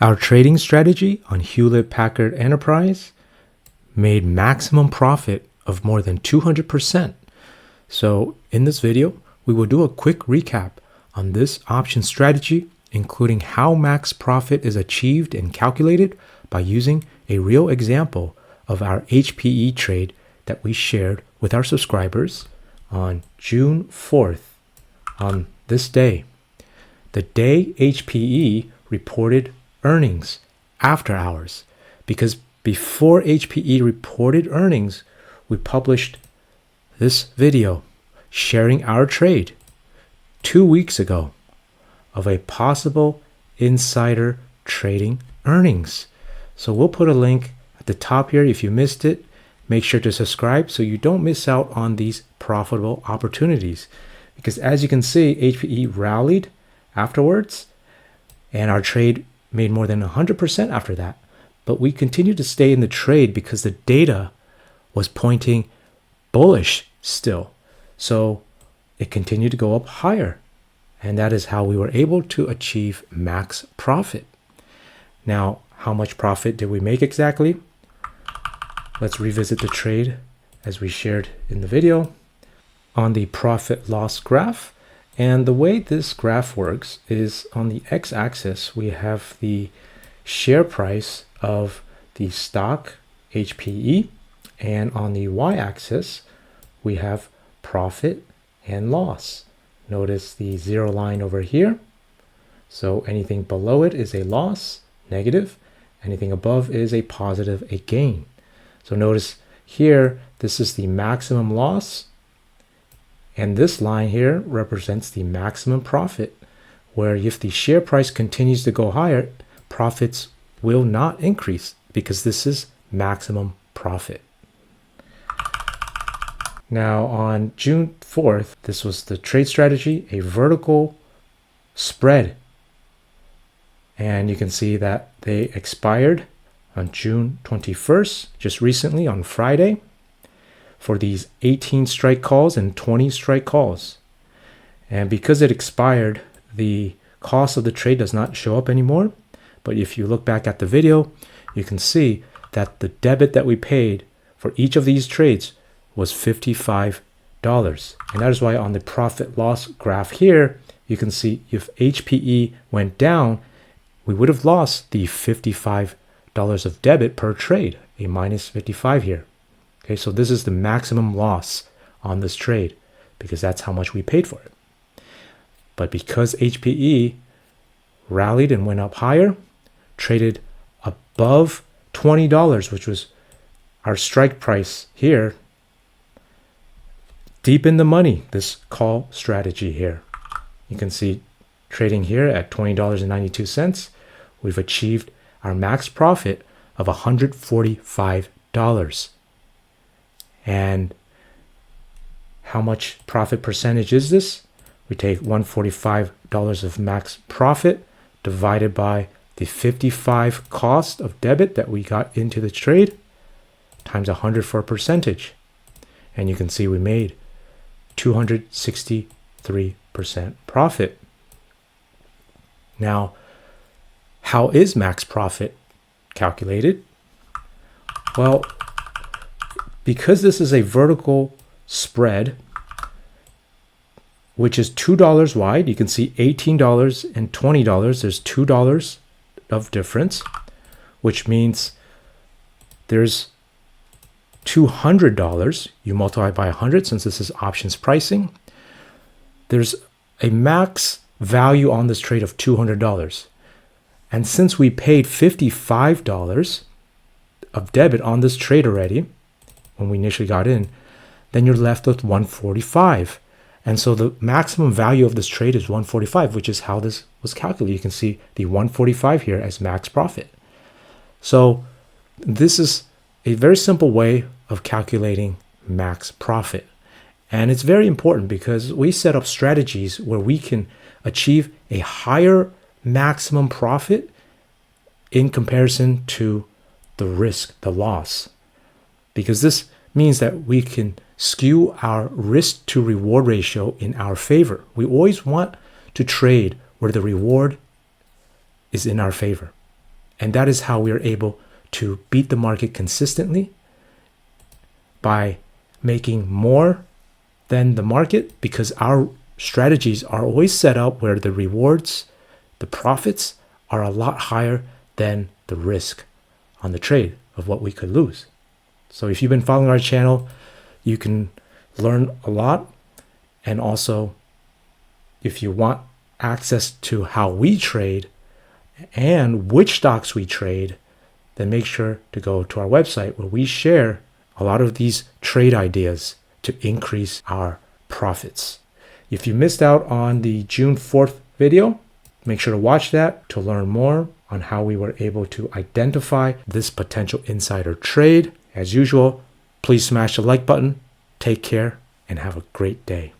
Our trading strategy on Hewlett Packard Enterprise made maximum profit of more than 200%. So in this video, we will do a quick recap on this option strategy, including how max profit is achieved and calculated by using a real example of our HPE trade that we shared with our subscribers on June 4th, on this day, the day HPE reported earnings after hours. Because before HPE reported earnings, we published this video sharing our trade 2 weeks ago of a possible insider trading earnings. So we'll put a link at the top here. If you missed it, make sure to subscribe so you don't miss out on these profitable opportunities. Because as you can see, HPE rallied afterwards and our trade made more than 100% after that. But we continued to stay in the trade because the data was pointing bullish still. So it continued to go up higher. And that is how we were able to achieve max profit. Now, how much profit did we make exactly? Let's revisit the trade as we shared in the video on the profit loss graph. And the way this graph works is on the x-axis, we have the share price of the stock HPE. And on the y-axis, we have profit and loss. Notice the zero line over here. So anything below it is a loss, negative. Anything above is a positive, a gain. So notice here, this is the maximum loss. And this line here represents the maximum profit, where if the share price continues to go higher, profits will not increase because this is maximum profit. Now on June 4th, this was the trade strategy, a vertical spread. And you can see that they expired on June 21st, just recently on Friday, for these 18 strike calls and 20 strike calls. And because it expired, the cost of the trade does not show up anymore. But if you look back at the video, you can see that the debit that we paid for each of these trades was $55. And that is why on the profit loss graph here, you can see if HPE went down, we would have lost the $55 of debit per trade, a minus 55 here. Okay, so this is the maximum loss on this trade because that's how much we paid for it. But because HPE rallied and went up higher, traded above $20, which was our strike price here, deep in the money, this call strategy here. You can see trading here at $20.92. We've achieved our max profit of $145. And how much profit percentage is this? We take $145 of max profit divided by the 55 cost of debit that we got into the trade times 100 for a percentage. And you can see we made 263% profit. Now, how is max profit calculated? Well, because this is a vertical spread, which is $2 wide, you can see $18 and $20. There's $2 of difference, which means there's $200. You multiply by 100 since this is options pricing. There's a max value on this trade of $200. And since we paid $55 of debit on this trade already, when we initially got in, then you're left with $145. And so the maximum value of this trade is $145, which is how this was calculated. You can see the $145 here as max profit. So this is a very simple way of calculating max profit. And it's very important because we set up strategies where we can achieve a higher maximum profit in comparison to the risk, the loss. Because this means that we can skew our risk to reward ratio in our favor. We always want to trade where the reward is in our favor. And that is how we are able to beat the market consistently, by making more than the market, because our strategies are always set up where the rewards, the profits are a lot higher than the risk on the trade of what we could lose. So if you've been following our channel, you can learn a lot. And also, if you want access to how we trade and which stocks we trade, then make sure to go to our website where we share a lot of these trade ideas to increase our profits. If you missed out on the June 4th video, make sure to watch that to learn more on how we were able to identify this potential insider trade. As usual, please smash the like button. Take care and have a great day.